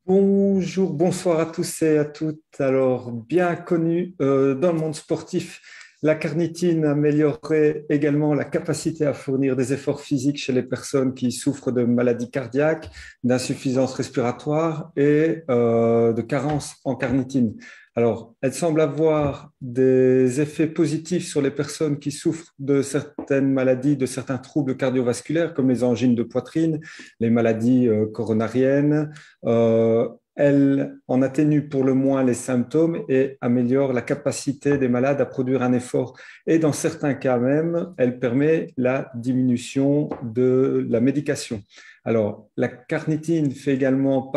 Bonjour, bonsoir à tous et à toutes. Alors, bien connu dans le monde sportif, la carnitine améliorerait également la capacité à fournir des efforts physiques chez les personnes qui souffrent de maladies cardiaques, d'insuffisance respiratoire et de carence en carnitine. Alors, elle semble avoir des effets positifs sur les personnes qui souffrent de certaines maladies, de certains troubles cardiovasculaires comme les angines de poitrine, les maladies coronariennes. Elle en atténue pour le moins les symptômes et améliore la capacité des malades à produire un effort. Et dans certains cas même, elle permet la diminution de la médication. Alors, la carnitine fait également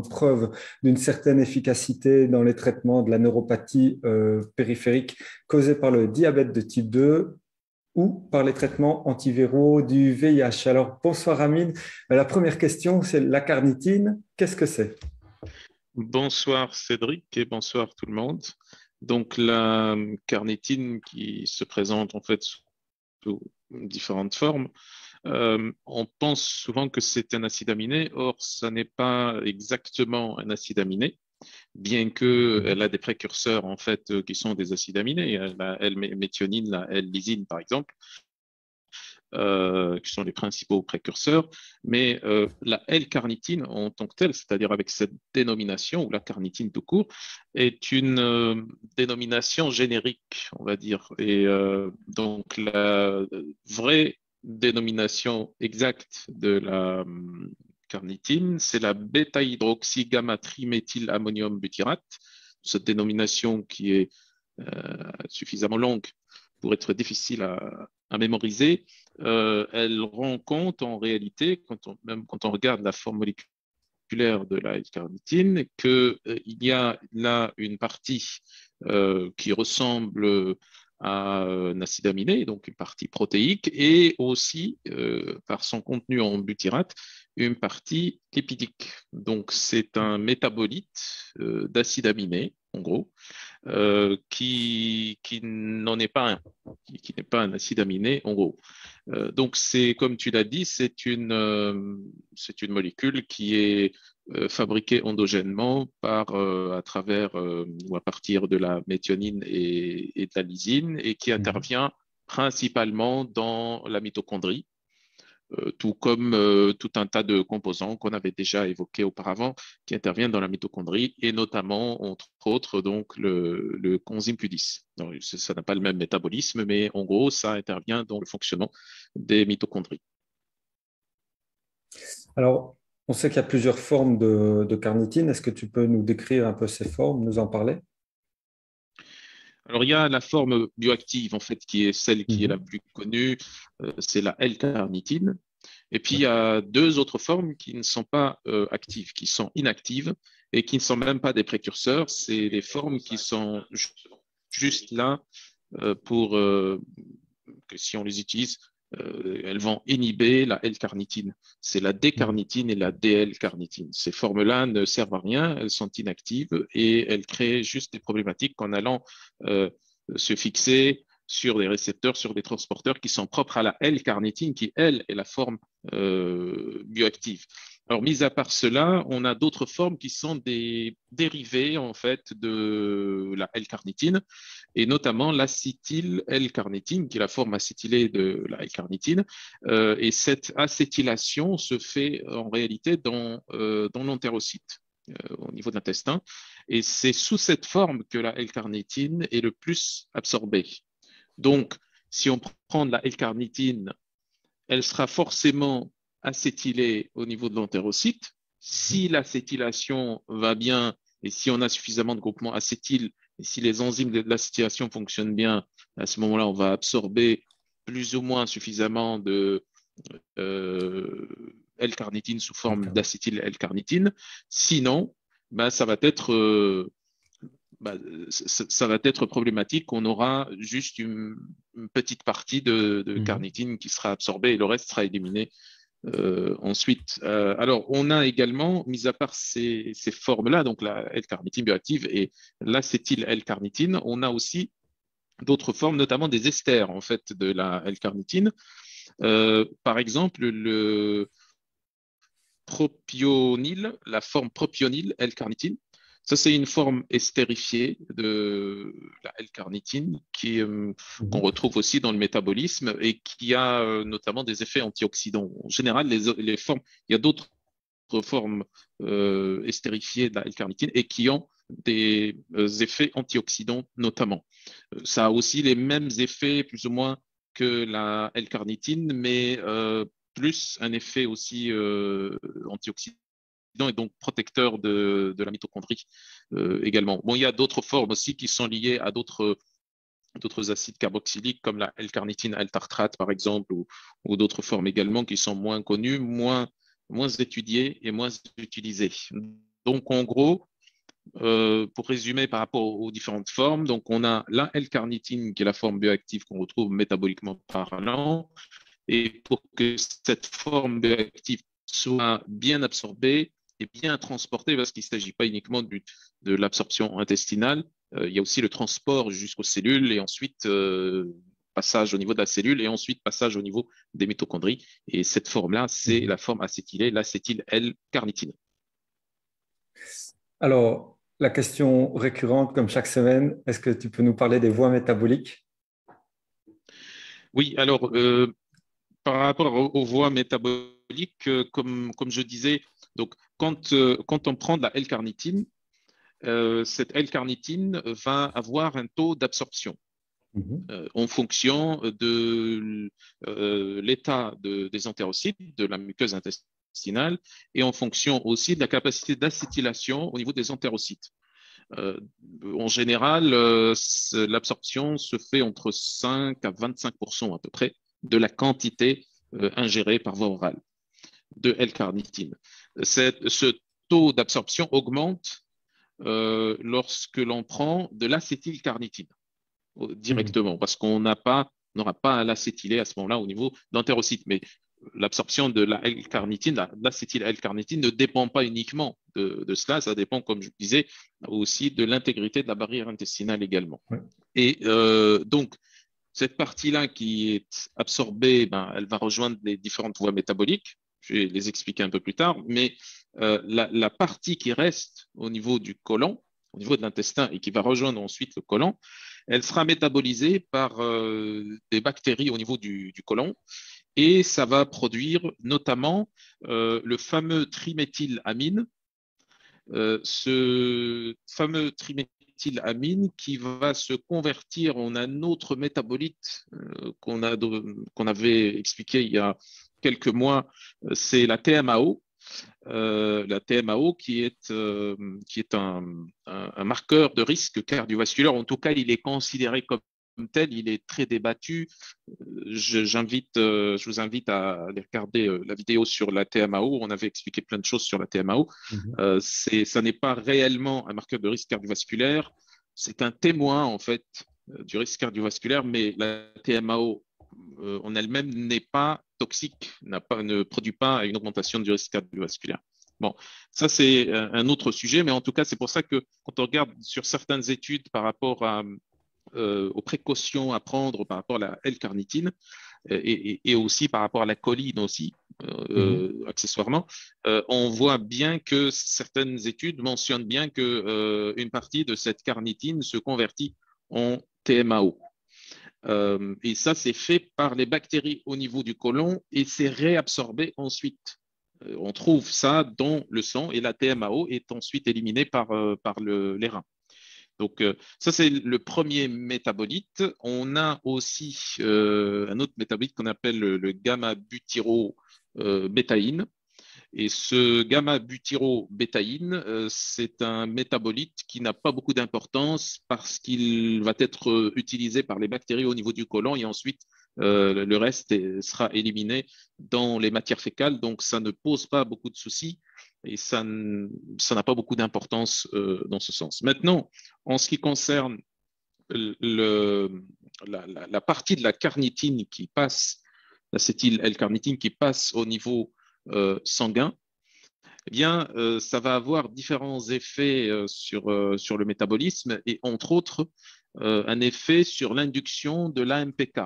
preuve d'une certaine efficacité dans les traitements de la neuropathie périphérique causée par le diabète de type 2 ou par les traitements antiviraux du VIH. Alors, bonsoir Amine. La première question, c'est la carnitine. Qu'est-ce que c'est? Bonsoir Cédric et bonsoir tout le monde. Donc la carnitine qui se présente en fait sous différentes formes, on pense souvent que c'est un acide aminé, or ça n'est pas exactement un acide aminé, bien que elle a des précurseurs en fait qui sont des acides aminés, la L-méthionine, la L-lysine par exemple, qui sont les principaux précurseurs, mais la L-carnitine en tant que telle, c'est-à-dire avec cette dénomination, ou la carnitine tout court, est une dénomination générique, on va dire. Et donc la vraie dénomination exacte de la carnitine, c'est la bêta-hydroxygamma-triméthylammonium butyrate, cette dénomination qui est suffisamment longue pour être difficile à mémoriser, elle rend compte en réalité, même quand on regarde la forme moléculaire de la L-carnitine, qu'il y a là une partie qui ressemble à un acide aminé, donc une partie protéique, et aussi, par son contenu en butyrate, une partie lipidique. Donc c'est un métabolite d'acide aminé, en gros, qui n'en est pas un, qui n'est pas un acide aminé, en gros. Donc, c'est, comme tu l'as dit, c'est une molécule qui est fabriquée endogènement à travers ou à partir de la méthionine et de la lysine et qui Mhm. intervient principalement dans la mitochondrie, tout comme tout un tas de composants qu'on avait déjà évoqués auparavant qui interviennent dans la mitochondrie et notamment, entre autres, donc le coenzyme Q10. Donc, ça n'a pas le même métabolisme, mais en gros, ça intervient dans le fonctionnement des mitochondries. Alors, on sait qu'il y a plusieurs formes de carnitine. Est-ce que tu peux nous décrire un peu ces formes, nous en parler? Alors, il y a la forme bioactive, en fait, qui est celle qui est la Mhm. plus connue, c'est la L-carnitine. Et puis, il y D'accord. a deux autres formes qui ne sont pas actives, qui sont inactives et qui ne sont même pas des précurseurs. C'est les formes qui sont juste là pour que si on les utilise, elles vont inhiber la L-carnitine. C'est la Mhm. D-carnitine et la DL-carnitine. Ces formes-là ne servent à rien, elles sont inactives et elles créent juste des problématiques en allant euh, se fixer sur des récepteurs, sur des transporteurs qui sont propres à la L-carnitine, qui, elle, est la forme bioactive. Alors, mis à part cela, on a d'autres formes qui sont des dérivés, en fait, de la L-carnitine, et notamment l'acétyl L-carnitine, qui est la forme acétylée de la L-carnitine. Et cette acétylation se fait en réalité dans l'entérocyte, au niveau de l'intestin. Et c'est sous cette forme que la L-carnitine est le plus absorbée. Donc, si on prend de la L-carnitine, elle sera forcément acétylée au niveau de l'entérocyte. Mhm. Si l'acétylation va bien et si on a suffisamment de groupements acétyl et si les enzymes de l'acétylation fonctionnent bien, à ce moment-là, on va absorber plus ou moins suffisamment de euh, L-carnitine sous forme D'accord. d'acétyl L-carnitine. Sinon, ben, ça va être problématique. On aura juste une petite partie de Mhm. carnitine qui sera absorbée et le reste sera éliminé ensuite. Alors, on a également, mis à part ces formes-là, donc la L-carnitine bioactive et l'acétyl L-carnitine, on a aussi d'autres formes, notamment des esters en fait de la L-carnitine. Par exemple, le propionyle, la forme propionyle L-carnitine. Ça, c'est une forme estérifiée de la L-carnitine qu'on retrouve aussi dans le métabolisme et qui a notamment des effets antioxydants. En général, les formes, il y a d'autres formes estérifiées de la L-carnitine et qui ont des effets antioxydants notamment. Ça a aussi les mêmes effets plus ou moins que la L-carnitine, mais plus un effet aussi antioxydant et donc protecteur de la mitochondrie également. Bon, il y a d'autres formes aussi qui sont liées à d'autres acides carboxyliques comme la L-carnitine, L-tartrate par exemple, ou d'autres formes également qui sont moins connues, moins étudiées et moins utilisées. Donc en gros, pour résumer par rapport aux différentes formes, donc on a la L-carnitine qui est la forme bioactive qu'on retrouve métaboliquement parlant, et pour que cette forme bioactive soit bien absorbée et bien transportée, parce qu'il ne s'agit pas uniquement de l'absorption intestinale, il y a aussi le transport jusqu'aux cellules et ensuite passage au niveau de la cellule et ensuite passage au niveau des mitochondries. Et cette forme-là, c'est la forme acétylée, l'acétyl L-carnitine. Alors, la question récurrente, comme chaque semaine, est-ce que tu peux nous parler des voies métaboliques? Oui, alors, par rapport aux voies métaboliques, comme je disais, donc quand on prend de la L-carnitine, cette L-carnitine va avoir un taux d'absorption en fonction de l'état des entérocytes, de la muqueuse intestinale, et en fonction aussi de la capacité d'acétylation au niveau des entérocytes. En général, l'absorption se fait entre 5 à 25% à peu près de la quantité ingérée par voie orale de L-carnitine. Ce taux d'absorption augmente lorsque l'on prend de l'acétylcarnitine directement, parce qu'on n'aura pas à l'acétyler à ce moment-là au niveau d'entérocytes. Mais l'absorption de la L-carnitine, l'acétyl L-carnitine ne dépend pas uniquement de cela, ça dépend, comme je disais, aussi de l'intégrité de la barrière intestinale également. Oui. Et donc, cette partie-là qui est absorbée, elle va rejoindre les différentes voies métaboliques. Je vais les expliquer un peu plus tard, mais la partie qui reste au niveau du côlon, au niveau de l'intestin et qui va rejoindre ensuite le côlon, elle sera métabolisée par des bactéries au niveau du côlon et ça va produire notamment le fameux triméthylamine, ce fameux triméthylamine qui va se convertir en un autre métabolite qu'on avait expliqué il y a quelques mois, c'est la TMAO. La TMAO qui est un marqueur de risque cardiovasculaire. En tout cas, il est considéré comme tel, il est très débattu. Je vous invite à aller regarder la vidéo sur la TMAO. On avait expliqué plein de choses sur la TMAO. Ça n'est pas réellement un marqueur de risque cardiovasculaire. C'est un témoin, en fait, du risque cardiovasculaire, mais la TMAO en elle-même n'est pas toxique, ne produit pas une augmentation du risque cardiovasculaire. Bon, ça c'est un autre sujet, mais en tout cas, c'est pour ça que quand on regarde sur certaines études par rapport aux précautions à prendre par rapport à la L-carnitine et aussi par rapport à la choline aussi, accessoirement, on voit bien que certaines études mentionnent bien que une partie de cette carnitine se convertit en TMAO. Et ça, c'est fait par les bactéries au niveau du côlon et c'est réabsorbé ensuite. On trouve ça dans le sang et la TMAO est ensuite éliminée par les reins. Donc, ça, c'est le premier métabolite. On a aussi un autre métabolite qu'on appelle le gamma-butyrobétaïne. Et ce gamma-butyrobétaïne, c'est un métabolite qui n'a pas beaucoup d'importance parce qu'il va être utilisé par les bactéries au niveau du côlon et ensuite le reste sera éliminé dans les matières fécales. Donc, ça ne pose pas beaucoup de soucis et ça n'a pas beaucoup d'importance dans ce sens. Maintenant, en ce qui concerne la partie de la carnitine qui passe, l'acétyl L-carnitine qui passe au niveau sanguin, eh bien, ça va avoir différents effets sur le métabolisme et entre autres un effet sur l'induction de l'AMPK.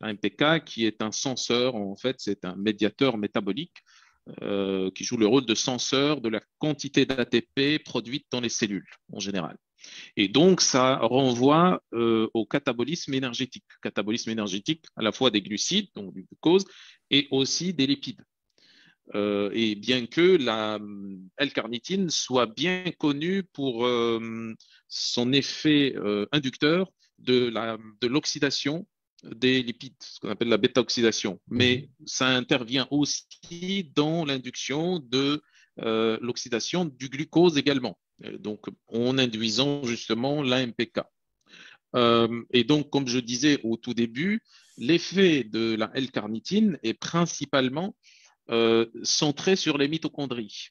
L'AMPK qui est un senseur, en fait, c'est un médiateur métabolique qui joue le rôle de censeur de la quantité d'ATP produite dans les cellules en général. Et donc, ça renvoie au catabolisme énergétique à la fois des glucides, donc du glucose, et aussi des lipides. Et bien que la L-carnitine soit bien connue pour son effet inducteur de l'oxydation des lipides, ce qu'on appelle la bêta-oxydation. Mais ça intervient aussi dans l'induction de l'oxydation du glucose également, donc en induisant justement l'AMPK. Et donc, comme je disais au tout début, l'effet de la L-carnitine est principalement centré sur les mitochondries.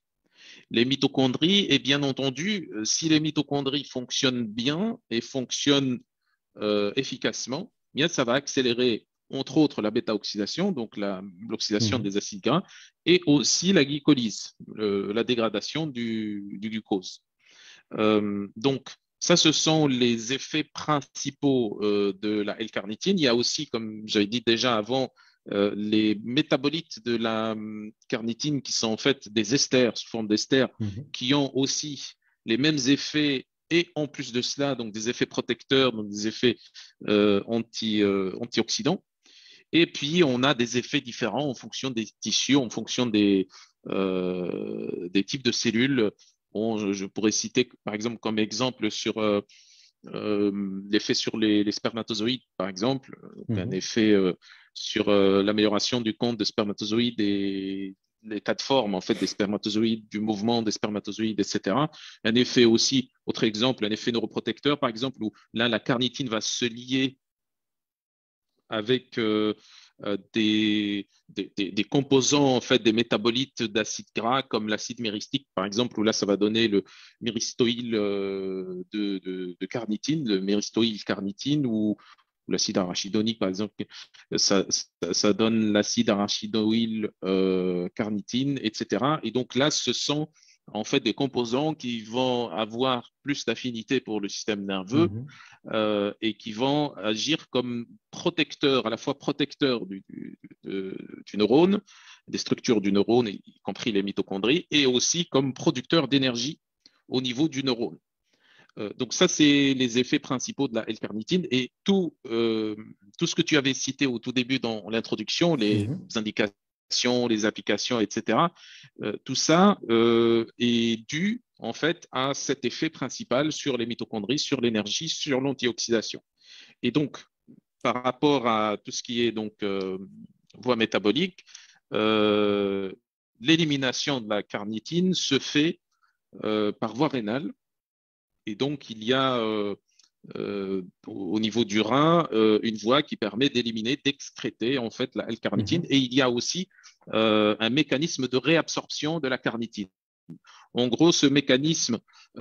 Les mitochondries, et bien entendu, si les mitochondries fonctionnent bien et fonctionnent efficacement, bien ça va accélérer entre autres la bêta-oxydation, donc l'oxydation des acides gras, et aussi la glycolyse, la dégradation du glucose. Donc, ça, ce sont les effets principaux de la L-carnitine. Il y a aussi, comme j'avais dit déjà avant, les métabolites de la carnitine qui sont en fait des esters, sous forme d'esters, qui ont aussi les mêmes effets et en plus de cela, donc des effets protecteurs, donc des effets antioxydants. Et puis, on a des effets différents en fonction des tissus, en fonction des types de cellules. Bon, je pourrais citer, par exemple, comme exemple sur l'effet sur les spermatozoïdes, par exemple, un effet sur l'amélioration du compte de spermatozoïdes et l'état de forme en fait des spermatozoïdes, du mouvement des spermatozoïdes, etc. Un effet aussi, autre exemple, un effet neuroprotecteur, par exemple, où là, la carnitine va se lier avec des composants, en fait, des métabolites d'acides gras comme l'acide myristique, par exemple, où là, ça va donner le myristoïl de carnitine, le myristoïl carnitine, ou l'acide arachidonique, par exemple, ça donne l'acide arachidoïl carnitine, etc. Et donc là, ce sont en fait des composants qui vont avoir plus d'affinité pour le système nerveux et qui vont agir comme protecteurs, à la fois protecteurs du neurone, des structures du neurone, y compris les mitochondries, et aussi comme producteurs d'énergie au niveau du neurone. Donc ça, c'est les effets principaux de la L-carnitine. Et tout ce que tu avais cité au tout début dans l'introduction, les indications, les applications, etc., tout ça est dû en fait à cet effet principal sur les mitochondries, sur l'énergie, sur l'antioxydation. Et donc, par rapport à tout ce qui est donc voie métabolique, l'élimination de la carnitine se fait par voie rénale. Et donc, il y a au niveau du rein une voie qui permet d'éliminer, d'excréter en fait la L-carnitine. Et il y a aussi un mécanisme de réabsorption de la carnitine. En gros, ce mécanisme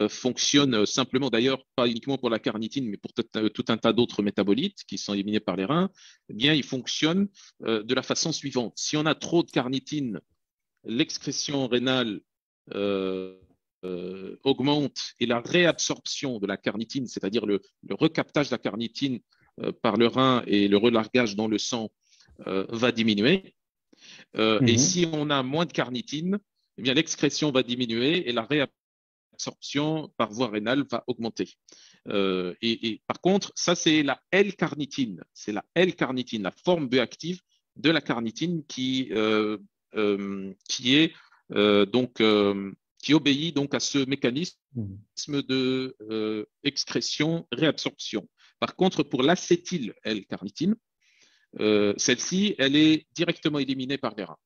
fonctionne simplement, d'ailleurs, pas uniquement pour la carnitine, mais pour tout un tas d'autres métabolites qui sont éliminés par les reins. Eh bien, il fonctionne de la façon suivante. Si on a trop de carnitine, l'excrétion rénale augmente et la réabsorption de la carnitine, c'est-à-dire le recaptage de la carnitine par le rein et le relargage dans le sang va diminuer. Et si on a moins de carnitine, eh bien l'excrétion va diminuer et la réabsorption par voie rénale va augmenter. Et par contre, ça c'est la L-carnitine, c'est la L-carnitine, la forme bioactive de la carnitine qui est donc qui obéit donc à ce mécanisme de excrétion-réabsorption. Par contre, pour l'acétyl L-carnitine, celle-ci, elle est directement éliminée par les reins.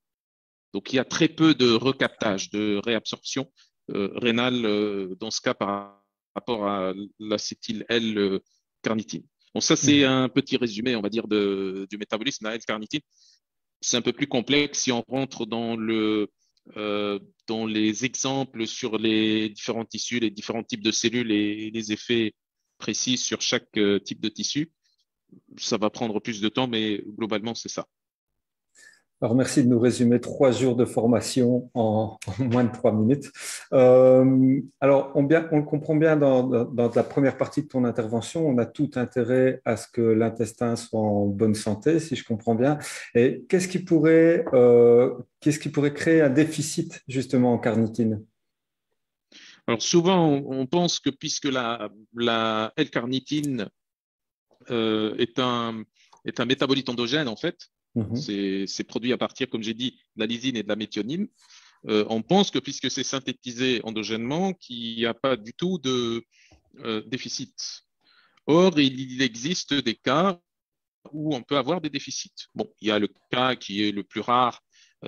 Donc, il y a très peu de recaptage, de réabsorption rénale dans ce cas par rapport à l'acétyl L-carnitine. Bon, ça, c'est un petit résumé, on va dire, du métabolisme de la L-carnitine. C'est un peu plus complexe si on rentre dans les exemples sur les différents tissus, les différents types de cellules et les effets précis sur chaque type de tissu. Ça va prendre plus de temps, mais globalement, c'est ça. Alors, merci de nous résumer 3 jours de formation en moins de 3 minutes. Alors, on le comprend bien dans la première partie de ton intervention, on a tout intérêt à ce que l'intestin soit en bonne santé, si je comprends bien. Et qu'est-ce qui pourrait créer un déficit justement en carnitine? Alors souvent, on pense que puisque la L-carnitine est un métabolite endogène, en fait, Mhm. c'est produit à partir, comme j'ai dit, de la lysine et de la méthionine. On pense que puisque c'est synthétisé endogènement, qu'il n'y a pas du tout de déficit. Or, il existe des cas où on peut avoir des déficits. Bon, il y a le cas qui est le plus rare,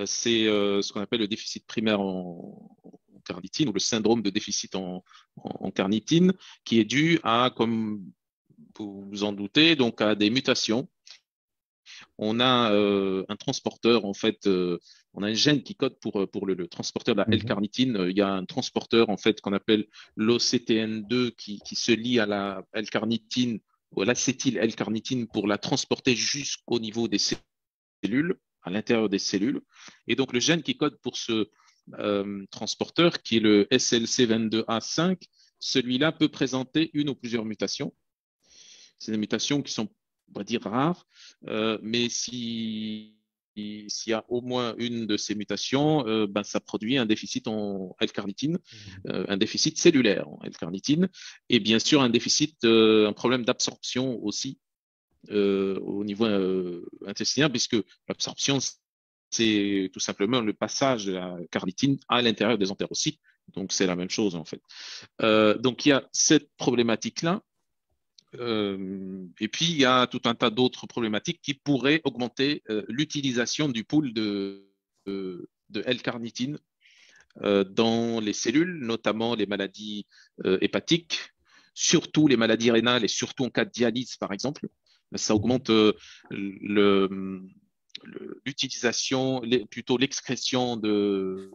c'est ce qu'on appelle le déficit primaire en carnitine ou le syndrome de déficit en carnitine, qui est dû à, comme vous vous en doutez, donc à des mutations. On a un transporteur, en fait, on a un gène qui code pour le transporteur de la Mhm. L-carnitine. Il y a un transporteur, en fait, qu'on appelle l'OCTN2 qui se lie à la L-carnitine ou à l'acétyl L-carnitine pour la transporter jusqu'au niveau des cellules, à l'intérieur des cellules. Et donc, le gène qui code pour ce transporteur, qui est le SLC22A5, celui-là peut présenter une ou plusieurs mutations. C'est des mutations qui sont, on va dire, rares, mais s'il y a au moins une de ces mutations, ben, ça produit un déficit en L-carnitine, un déficit cellulaire en L-carnitine, et bien sûr un déficit, un problème d'absorption aussi au niveau intestinal, puisque l'absorption, c'est tout simplement le passage de la carnitine à l'intérieur des entérocytes. Donc, c'est la même chose, en fait. Donc, il y a cette problématique-là. Et puis, il y a tout un tas d'autres problématiques qui pourraient augmenter l'utilisation du pool de L-carnitine dans les cellules, notamment les maladies hépatiques, surtout les maladies rénales et surtout en cas de dialyse, par exemple. Ça Mhm. augmente l'utilisation, plutôt l'excrétion de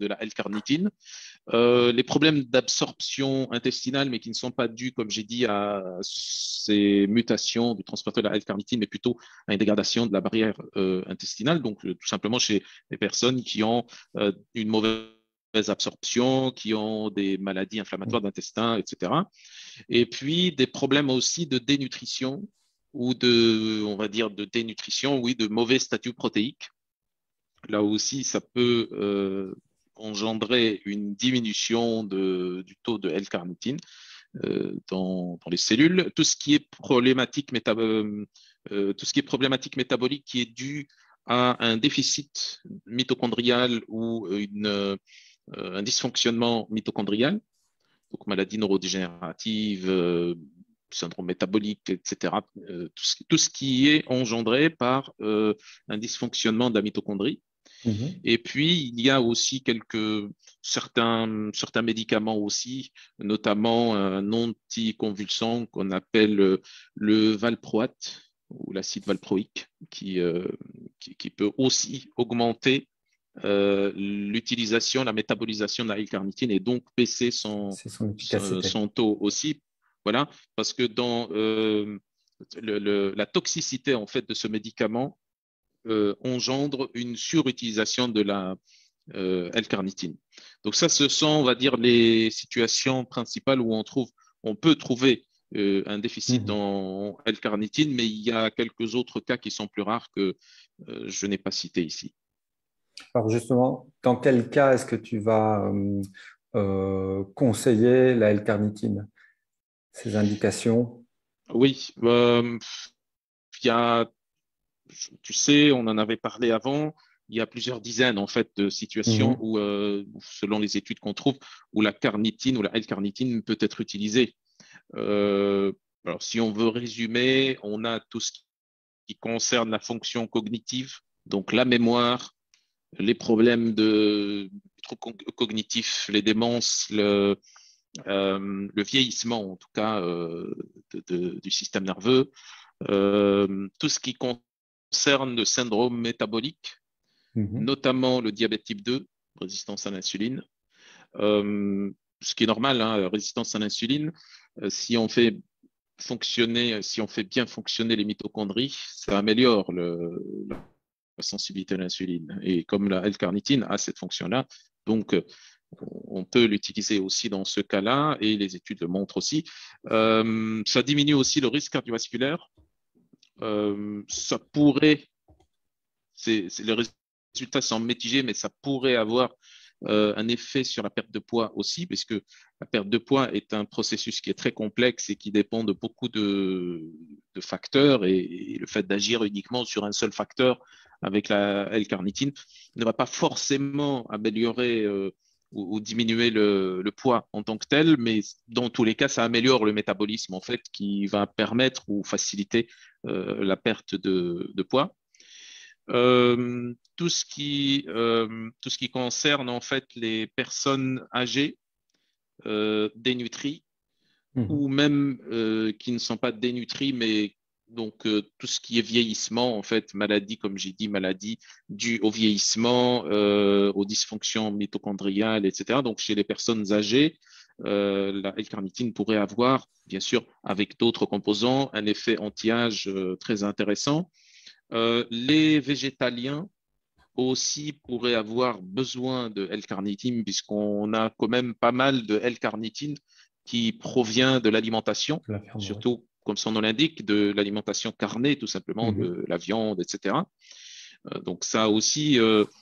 la L-carnitine. Les problèmes d'absorption intestinale, mais qui ne sont pas dus, comme j'ai dit, à ces mutations du transporteur de la L-carnitine, mais plutôt à une dégradation de la barrière intestinale. Donc, tout simplement chez les personnes qui ont une mauvaise absorption, qui ont des maladies inflammatoires d'intestin, etc. Et puis, des problèmes aussi de dénutrition ou on va dire, de dénutrition, oui, de mauvais statut protéique. Là aussi, ça peut engendrer une diminution du taux de L-carnitine dans les cellules. Tout ce qui est problématique métabolique qui est dû à un déficit mitochondrial ou un dysfonctionnement mitochondrial, donc maladie neurodégénérative, syndrome métabolique, etc. Tout ce qui est engendré par un dysfonctionnement de la mitochondrie. Mhm. Et puis, il y a aussi certains médicaments aussi, notamment un anticonvulsant qu'on appelle le valproate ou l'acide valproïque, qui peut aussi augmenter l'utilisation, la métabolisation de la L-carnitine et donc baisser C'est son efficacité. son taux aussi. Voilà, parce que dans la toxicité en fait de ce médicament engendre une surutilisation de la L-carnitine. Donc ça, ce sont, on va dire, les situations principales où on peut trouver un déficit Mhm. en L-carnitine, mais il y a quelques autres cas qui sont plus rares que je n'ai pas cités ici. Alors justement, dans quel cas est-ce que tu vas conseiller la L-carnitine? Ces indications? Oui, il y a, tu sais, on en avait parlé avant. Il y a plusieurs dizaines en fait de situations Mhm. où, selon les études qu'on trouve, où la carnitine ou la L-carnitine peut être utilisée. Euh, alors, si on veut résumer, on a tout ce qui concerne la fonction cognitive, donc la mémoire, les problèmes cognitifs, les démences, le vieillissement en tout cas du système nerveux, tout ce qui concerne le syndrome métabolique, Mhm. notamment le diabète type 2, résistance à l'insuline. Euh, Ce qui est normal, hein, résistance à l'insuline, si on fait bien fonctionner les mitochondries, ça améliore sensibilité à l'insuline. Et comme la L-carnitine a cette fonction-là, donc on peut l'utiliser aussi dans ce cas-là, et les études le montrent aussi. Ça diminue aussi le risque cardiovasculaire. Ça pourrait, les résultats sont mitigés, mais ça pourrait avoir un effet sur la perte de poids aussi, puisque la perte de poids est un processus qui est très complexe et qui dépend de beaucoup de facteurs, et le fait d'agir uniquement sur un seul facteur avec la L-carnitine ne va pas forcément améliorer ou diminuer le poids en tant que tel, mais dans tous les cas, ça améliore le métabolisme en fait, qui va permettre ou faciliter la perte de poids. Tout ce qui concerne en fait les personnes âgées, dénutries, ou même qui ne sont pas dénutries, mais donc tout ce qui est vieillissement, en fait, maladie, comme j'ai dit, maladie due au vieillissement, aux dysfonctions mitochondriales, etc. Donc chez les personnes âgées, la L-carnitine pourrait avoir, bien sûr, avec d'autres composants, un effet anti-âge très intéressant. Les végétaliens aussi pourraient avoir besoin de L-carnitine, puisqu'on a quand même pas mal de L-carnitine qui provient de l'alimentation, surtout, comme son nom l'indique, de l'alimentation carnée, tout simplement, de la viande, etc. Donc ça aussi,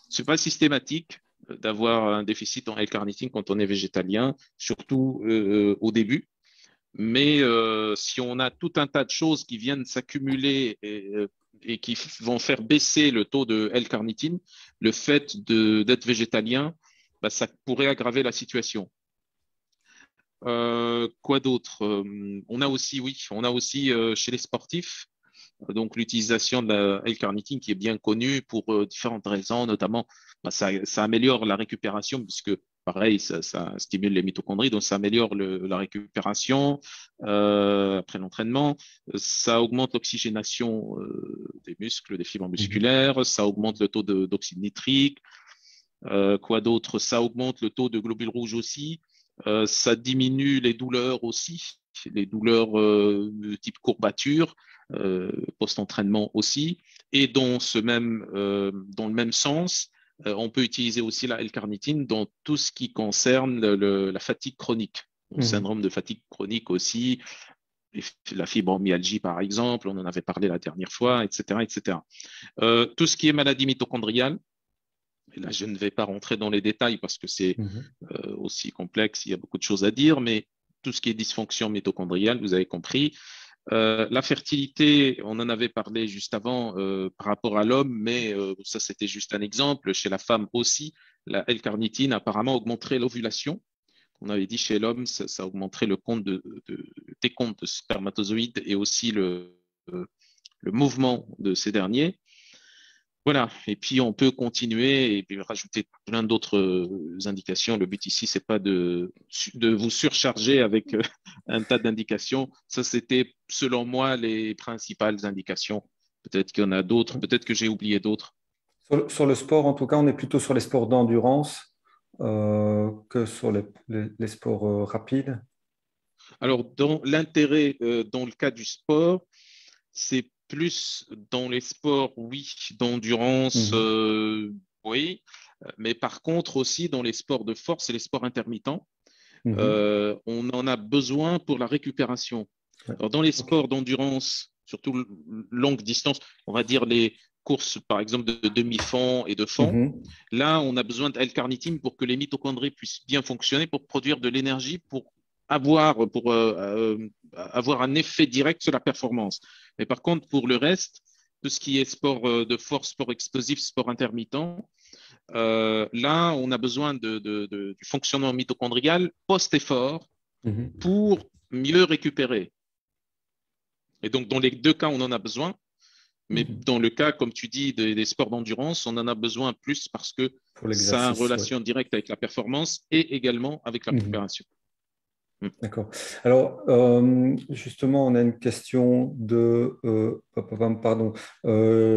c'est pas systématique d'avoir un déficit en L-carnitine quand on est végétalien, surtout au début. Mais si on a tout un tas de choses qui viennent s'accumuler et qui vont faire baisser le taux de L-carnitine, le fait d'être végétalien, bah, ça pourrait aggraver la situation. Quoi d'autre? On a aussi, oui, on a aussi chez les sportifs, donc l'utilisation de la L-carnitine qui est bien connue pour différentes raisons, notamment bah, ça améliore la récupération puisque pareil, ça stimule les mitochondries, donc ça améliore la récupération après l'entraînement, ça augmente l'oxygénation des muscles, des fibres musculaires, ça augmente le taux d'oxyde nitrique, quoi d'autre? Ça augmente le taux de globules rouges aussi, ça diminue les douleurs aussi, les douleurs de type courbature, post-entraînement aussi. Et dans dans le même sens, on peut utiliser aussi la L-carnitine dans tout ce qui concerne la fatigue chronique, le syndrome de fatigue chronique aussi, la fibromyalgie par exemple, on en avait parlé la dernière fois, etc., etc. Tout ce qui est maladie mitochondriale, et là je ne vais pas rentrer dans les détails parce que c'est aussi complexe, il y a beaucoup de choses à dire, mais tout ce qui est dysfonction mitochondriale, vous avez compris. La fertilité, on en avait parlé juste avant par rapport à l'homme, mais ça c'était juste un exemple. Chez la femme aussi, la L-carnitine apparemment augmenterait l'ovulation. On avait dit chez l'homme, ça augmenterait le compte des comptes de spermatozoïdes et aussi le mouvement de ces derniers. Voilà, et puis on peut continuer et puis rajouter plein d'autres indications. Le but ici, c'est pas de vous surcharger avec un tas d'indications. Ça, c'était selon moi les principales indications. Peut-être qu'il y en a d'autres, peut-être que j'ai oublié d'autres. Sur le sport, en tout cas, on est plutôt sur les sports d'endurance que sur les sports rapides. Alors, dans l'intérêt, dans le cas du sport, c'est plus dans les sports, oui, d'endurance, oui, mais par contre aussi dans les sports de force et les sports intermittents, on en a besoin pour la récupération. Alors, dans les sports d'endurance, surtout longue distance, on va dire les courses, par exemple, de demi-fond et de fond, là, on a besoin de L-carnitine pour que les mitochondries puissent bien fonctionner, pour produire de l'énergie, pour avoir un effet direct sur la performance. Mais par contre, pour le reste, tout ce qui est sport de force, sport explosif, sport intermittent, là, on a besoin du fonctionnement mitochondrial post-effort pour mieux récupérer. Et donc, dans les deux cas, on en a besoin. Mais dans le cas, comme tu dis, des sports d'endurance, on en a besoin plus parce que ça a une relation directe avec la performance et également avec la récupération. D'accord. Alors, justement, on a une question de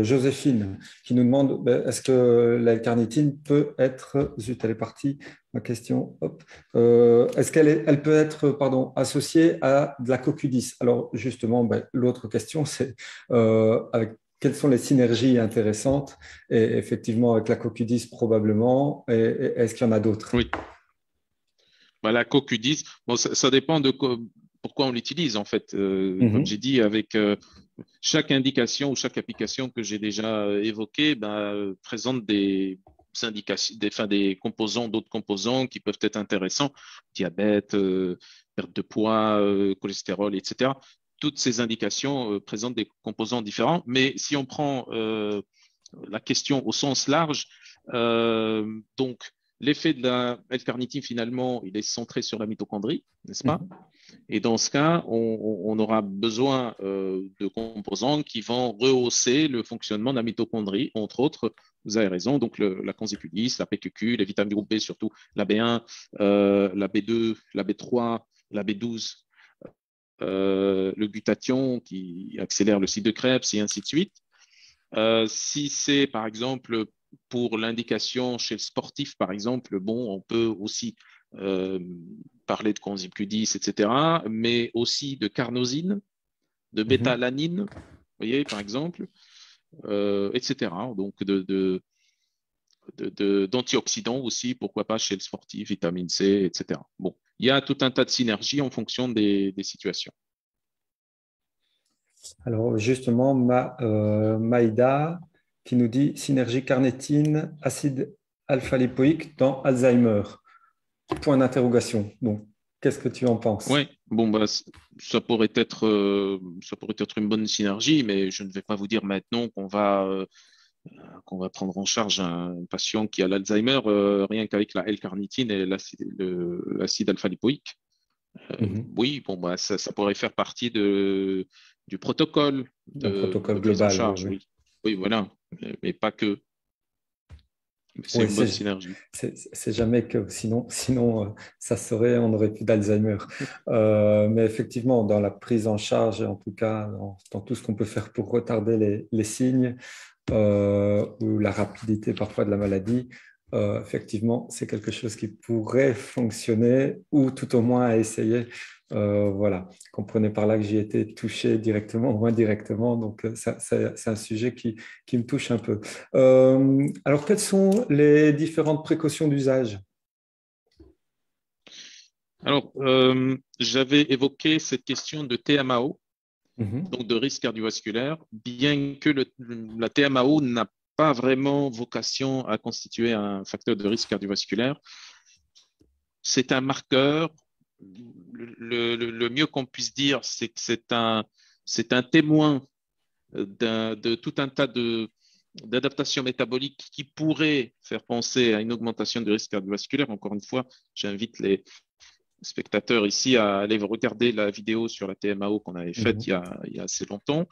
Joséphine qui nous demande est-ce que la L-carnitine peut être, zut, elle est partie, ma question, hop, est-ce elle peut être associée à de la CoQ10? Alors, justement, l'autre question, c'est avec quelles sont les synergies intéressantes? Et effectivement, avec la CoQ10 probablement. Et est-ce qu'il y en a d'autres? Oui. Voilà, CoQ10, bon, ça dépend de pourquoi on l'utilise en fait. Comme Mhm, j'ai dit, avec chaque indication ou chaque application que j'ai déjà évoquée présente des indications, des composants, d'autres composants qui peuvent être intéressants, diabète, perte de poids, cholestérol, etc. Toutes ces indications présentent des composants différents, mais si on prend la question au sens large, donc l'effet de la L-carnitine, finalement, il est centré sur la mitochondrie, n'est-ce pas? mhm, Et dans ce cas, on aura besoin de composants qui vont rehausser le fonctionnement de la mitochondrie, entre autres, vous avez raison, donc la conséculis, la PQQ, les vitamines groupe B, surtout la B1, la B2, la B3, la B12, le glutathion qui accélère le cycle de Krebs et ainsi de suite. Si c'est, par exemple, pour l'indication chez le sportif, par exemple, bon, on peut aussi euh, parler de coenzyme Q10, etc., mais aussi de carnosine, de mhm. bêta-alanine, vous voyez, par exemple, etc. Donc, d'antioxydants aussi, pourquoi pas chez le sportif, vitamine C, etc. Bon, il y a tout un tas de synergies en fonction des situations. Alors justement, Maïda qui nous dit synergie carnitine, acide alpha-lipoïque dans Alzheimer. Point d'interrogation. Donc, qu'est-ce que tu en penses? Ouais, bon bah ça pourrait être une bonne synergie, mais je ne vais pas vous dire maintenant qu'on va prendre en charge un patient qui a l'Alzheimer rien qu'avec la L-carnitine et l'acide alpha-lipoïque. Mhm. Oui, bon bah ça pourrait faire partie du protocole Un protocole de prise en global, oui, charge, oui. oui. Oui, voilà, mais pas que. Mais c'est Oui, une bonne synergie. c'est jamais que, sinon ça serait, on n'aurait plus d'Alzheimer. Mais effectivement, dans la prise en charge, et en tout cas, dans tout ce qu'on peut faire pour retarder les signes ou la rapidité parfois de la maladie, effectivement, c'est quelque chose qui pourrait fonctionner ou tout au moins à essayer. Voilà, comprenez par là que j'y ai été touché directement ou indirectement, donc c'est un sujet qui me touche un peu. Alors, quelles sont les différentes précautions d'usage? Alors, j'avais évoqué cette question de TMAO, Mhm, donc de risque cardiovasculaire, bien que la TMAO n'a pas vraiment vocation à constituer un facteur de risque cardiovasculaire. C'est un marqueur. Le mieux qu'on puisse dire, c'est que c'est un témoin de tout un tas d'adaptations métaboliques qui pourraient faire penser à une augmentation du risque cardiovasculaire. Encore une fois, j'invite les spectateurs ici à aller regarder la vidéo sur la TMAO qu'on avait faite mhm, il y a assez longtemps.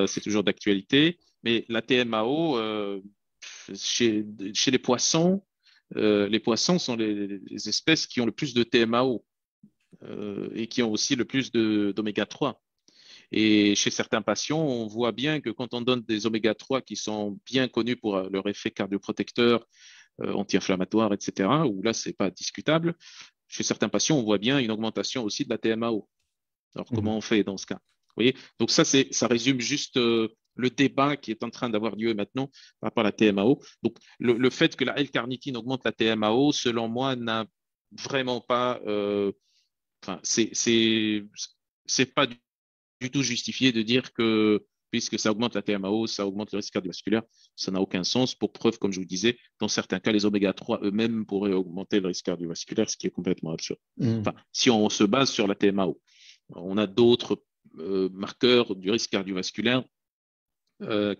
C'est toujours d'actualité. Mais la TMAO, chez, chez les poissons sont les espèces qui ont le plus de TMAO et qui ont aussi le plus d'oméga 3. Et chez certains patients, on voit bien que quand on donne des oméga 3 qui sont bien connus pour leur effet cardioprotecteur, anti-inflammatoire, etc., où là, c'est pas discutable, chez certains patients, on voit bien une augmentation aussi de la TMAO. Alors, comment mhm, on fait dans ce cas? Vous voyez? Donc, ça résume juste le débat qui est en train d'avoir lieu maintenant par rapport à la TMAO. Donc, le fait que la L-carnitine augmente la TMAO, selon moi, n'a vraiment pas, enfin, c'est pas du tout justifié de dire que puisque ça augmente la TMAO, ça augmente le risque cardiovasculaire. Ça n'a aucun sens. Pour preuve, comme je vous disais, dans certains cas, les oméga 3 eux-mêmes pourraient augmenter le risque cardiovasculaire, ce qui est complètement absurde. Enfin, mhm. si on se base sur la TMAO, on a d'autres marqueurs du risque cardiovasculaire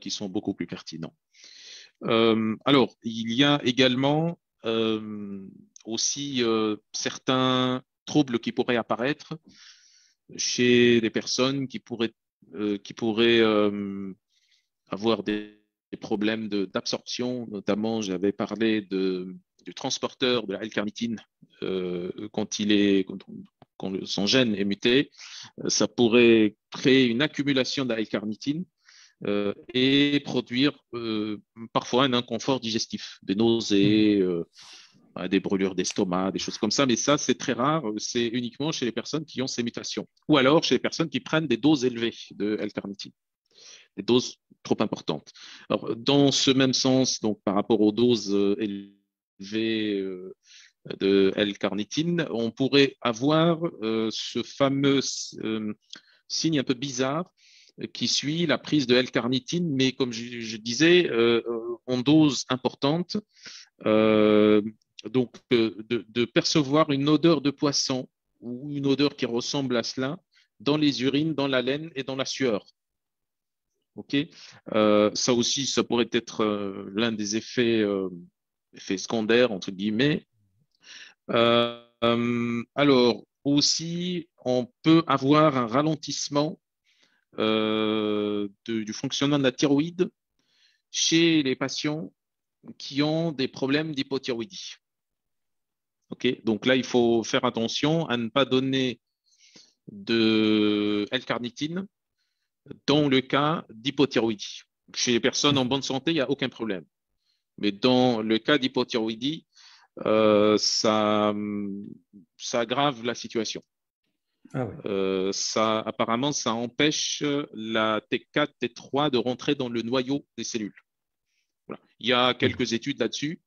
qui sont beaucoup plus pertinents. Alors, il y a également aussi certains troubles qui pourraient apparaître chez des personnes qui pourraient avoir des problèmes d'absorption. Notamment, j'avais parlé du transporteur de la L-carnitine quand son gène est muté. Ça pourrait créer une accumulation de la L-carnitine et produire parfois un inconfort digestif, des nausées, des brûlures d'estomac, des choses comme ça. Mais ça, c'est très rare. C'est uniquement chez les personnes qui ont ces mutations. Ou alors chez les personnes qui prennent des doses élevées de L-carnitine. des doses trop importantes. Alors, dans ce même sens, donc par rapport aux doses élevées de L-carnitine, on pourrait avoir ce fameux signe un peu bizarre qui suit la prise de L-carnitine, mais comme je disais, en dose importante. Donc, de percevoir une odeur de poisson ou une odeur qui ressemble à cela dans les urines, dans la laine et dans la sueur. Ok, ça aussi, ça pourrait être l'un des effets secondaires, entre guillemets. Alors, aussi, on peut avoir un ralentissement du fonctionnement de la thyroïde chez les patients qui ont des problèmes d'hypothyroïdie. Okay, donc là, il faut faire attention à ne pas donner de L-carnitine dans le cas d'hypothyroïdie. Chez les personnes en bonne santé, il n'y a aucun problème. Mais dans le cas d'hypothyroïdie, ça aggrave la situation. Ah oui. Apparemment, ça empêche la T4, T3 de rentrer dans le noyau des cellules. Voilà. Il y a quelques études là-dessus,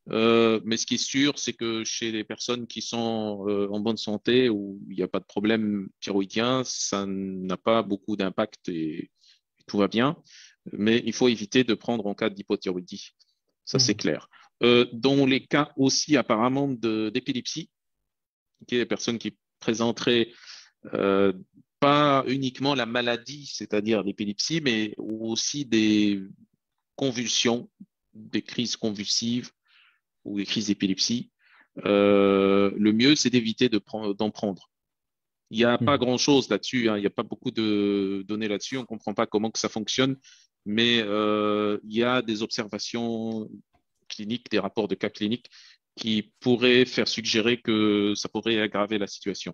mais ce qui est sûr, c'est que chez les personnes qui sont en bonne santé, où il n'y a pas de problème thyroïdien, ça n'a pas beaucoup d'impact et tout va bien. Mais il faut éviter de prendre en cas d'hypothyroïdie. Ça, c'est clair. Dans les cas aussi apparemment d'épilepsie, les personnes qui présenteraient pas uniquement la maladie, c'est-à-dire l'épilepsie, mais aussi des convulsions, des crises convulsives ou des crises d'épilepsie. Le mieux, c'est d'éviter d'en prendre. Il n'y a pas grand-chose là-dessus, hein. Il n'y a pas beaucoup de données là-dessus. On ne comprend pas comment que ça fonctionne, mais il y a des observations cliniques, des rapports de cas cliniques qui pourraient faire suggérer que ça pourrait aggraver la situation.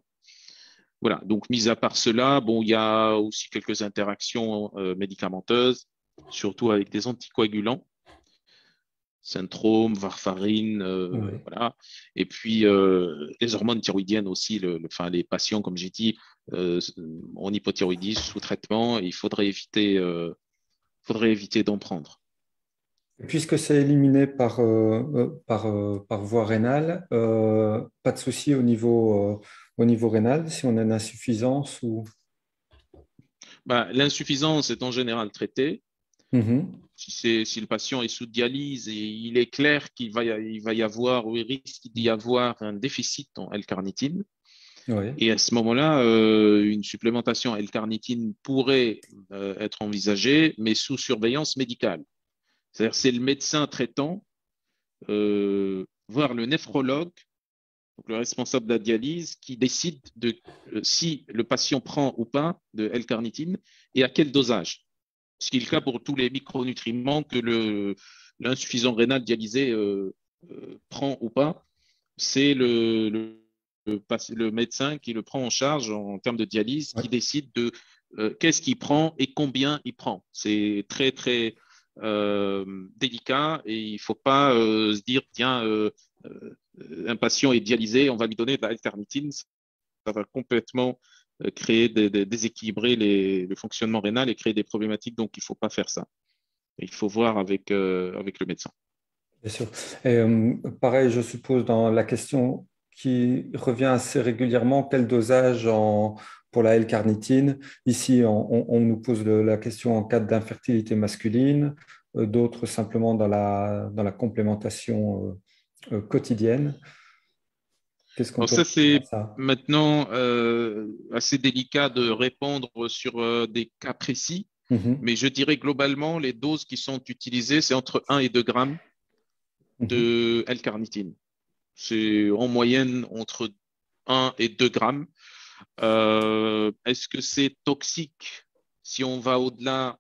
Voilà, donc mis à part cela, bon, il y a aussi quelques interactions médicamenteuses, surtout avec des anticoagulants, syndrome, warfarine, Oui. voilà. Et puis les hormones thyroïdiennes aussi, enfin, les patients, comme j'ai dit, en hypothyroïdie sous traitement, il faudrait éviter d'en prendre. Puisque c'est éliminé par voie rénale, pas de souci au niveau rénal si on a une insuffisance ou… Bah, l'insuffisance est en général traitée. Mhm. Si le patient est sous dialyse et il est clair il va y avoir, ou il risque d'y avoir un déficit en L-carnitine. Oui. Et à ce moment-là, une supplémentation L-carnitine pourrait être envisagée, mais sous surveillance médicale. C'est-à-dire c'est le médecin traitant, voire le néphrologue, donc le responsable de la dialyse, qui décide de si le patient prend ou pas de L-carnitine et à quel dosage. Ce qui est le cas pour tous les micronutriments que l'insuffisant rénal dialysé prend ou pas. C'est le médecin qui le prend en charge en termes de dialyse, Oui. qui décide de qu'est-ce qu'il prend et combien il prend. C'est très, très délicat et il ne faut pas se dire, tiens, un patient est dialysé, on va lui donner de la L-carnitine. Ça va complètement déséquilibrer le fonctionnement rénal et créer des problématiques. Donc, il ne faut pas faire ça. Il faut voir avec le médecin. Bien sûr. Et, pareil, je suppose dans la question qui revient assez régulièrement, quel dosage pour la L-carnitine? Ici, on nous pose la question en cas d'infertilité masculine, d'autres simplement dans la complémentation quotidienne. Qu'est-ce qu'on Alors peut ça, répondre à c'est ça? maintenant assez délicat de répondre sur des cas précis, Mhm, mais je dirais globalement, les doses qui sont utilisées, c'est entre 1 et 2 grammes mhm. de L-carnitine. C'est en moyenne entre 1 et 2 grammes. Est-ce que c'est toxique si on va au-delà?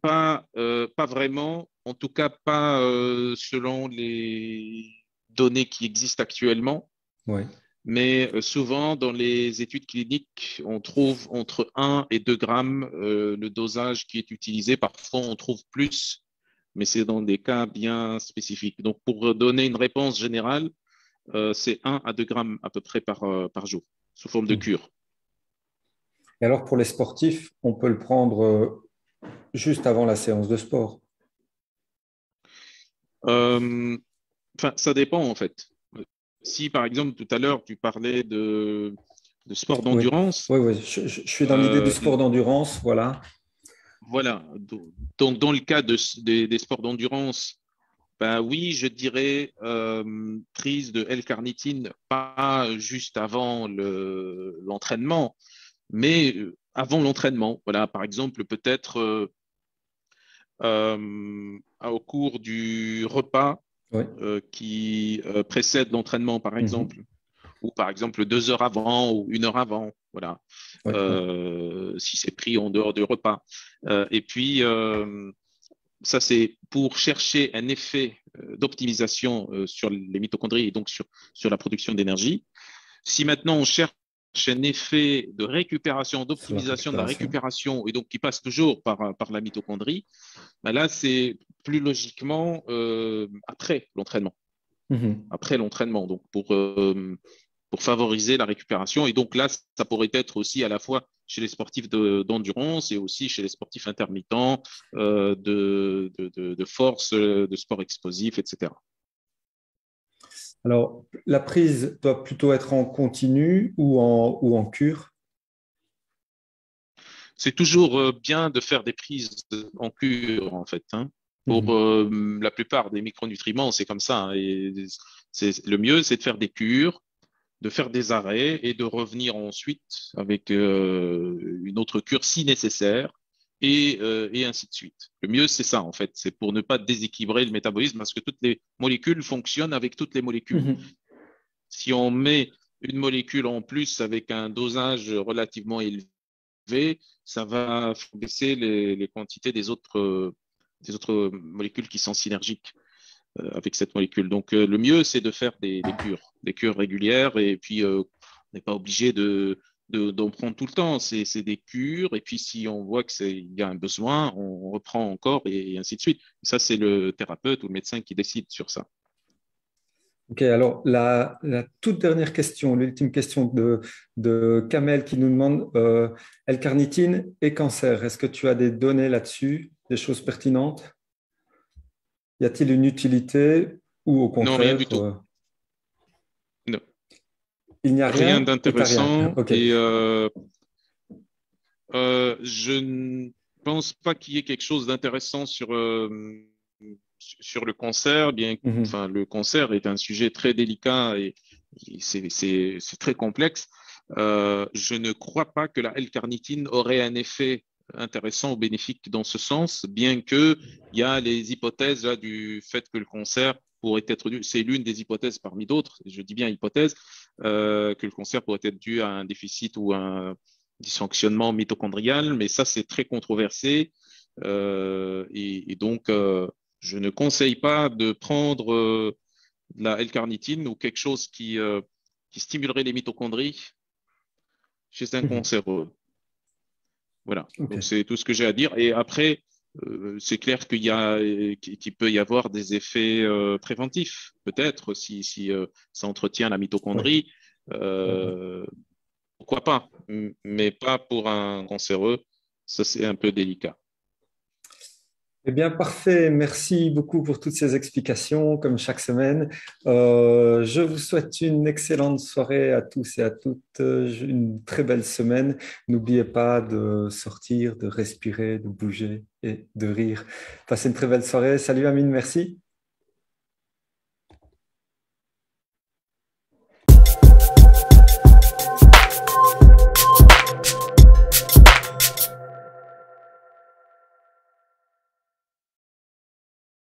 Pas vraiment, en tout cas pas selon les données qui existent actuellement. Oui. Mais souvent, dans les études cliniques, on trouve entre 1 et 2 grammes le dosage qui est utilisé. Parfois, on trouve plus, mais c'est dans des cas bien spécifiques. Donc, pour donner une réponse générale, c'est 1 à 2 grammes à peu près par jour, sous forme de Mhm. cure. Et alors, pour les sportifs, on peut le prendre juste avant la séance de sport. Enfin, ça dépend en fait. Si par exemple tout à l'heure tu parlais de sport Oui, d'endurance, oui, oui. Je suis dans l'idée du euh, sport d'endurance, voilà. voilà. Donc dans le cas des sports d'endurance, ben oui, je dirais prise de L-carnitine pas juste avant l'entraînement, mais avant l'entraînement. Voilà, par exemple peut-être au cours du repas Oui. qui précède l'entraînement, par Mhm. exemple, ou par exemple 2 heures avant ou 1 heure avant, voilà, Oui, oui. si c'est pris en dehors du repas. Et puis, ça, c'est pour chercher un effet d'optimisation sur les mitochondries et donc sur la production d'énergie. Si maintenant on cherche un effet de récupération, Sur la d'optimisation de la récupération. récupération, et donc qui passe toujours par la mitochondrie, ben là, c'est plus logiquement après l'entraînement. Mhm. Après l'entraînement, donc pour favoriser la récupération. Et donc là, ça pourrait être aussi à la fois chez les sportifs d'endurance et aussi chez les sportifs intermittents de force, de sport explosif, etc. Alors, la prise doit plutôt être en continu ou en cure. C'est toujours bien de faire des prises en cure, en fait. Hein. Pour Mhm. la plupart des micronutriments, c'est comme ça. Hein, et le mieux, c'est de faire des cures, de faire des arrêts et de revenir ensuite avec une autre cure si nécessaire et ainsi de suite. Le mieux, c'est ça, en fait. C'est pour ne pas déséquilibrer le métabolisme parce que toutes les molécules fonctionnent avec toutes les molécules. Mhm. Si on met une molécule en plus avec un dosage relativement élevé, ça va faire baisser les quantités des autres molécules qui sont synergiques avec cette molécule. Donc, le mieux, c'est de faire des cures régulières et puis on n'est pas obligé d'en prendre tout le temps. C'est des cures et puis si on voit il y a un besoin, on reprend encore et ainsi de suite. Ça, c'est le thérapeute ou le médecin qui décide sur ça. Ok, alors la toute dernière question, l'ultime question de Kamel qui nous demande L-carnitine et cancer. Est-ce que tu as des données là-dessus, des choses pertinentes? Y a-t-il une utilité ou au Non, rien du contraire, tout. Non. il n'y a Rien rien et t'as rien? d'intéressant Ok. et je ne pense pas qu'il y ait quelque chose d'intéressant sur le cancer, bien, Mhm. enfin, le cancer est un sujet très délicat et c'est très complexe. Je ne crois pas que la L-carnitine aurait un effet intéressant ou bénéfique dans ce sens, bien que il y a les hypothèses là, du fait que le cancer pourrait être dû, c'est l'une des hypothèses parmi d'autres, je dis bien hypothèse, que le cancer pourrait être dû à un déficit ou un dysfonctionnement mitochondrial, mais ça, c'est très controversé. Et donc, je ne conseille pas de prendre de la L-carnitine ou quelque chose qui stimulerait les mitochondries chez un Mhm. cancéreux. Voilà. Donc, Ok. c'est tout ce que j'ai à dire. Et après, c'est clair qu'il peut y avoir des effets préventifs, peut-être, si ça entretient la Oui. mitochondrie. Oui, oui. Euh, Pourquoi pas, mais pas pour un cancéreux. Ça, c'est un peu délicat. Eh bien, parfait. Merci beaucoup pour toutes ces explications, comme chaque semaine. Je vous souhaite une excellente soirée à tous et à toutes, une très belle semaine. N'oubliez pas de sortir, de respirer, de bouger et de rire. Passez une très belle soirée. Salut Amine, merci.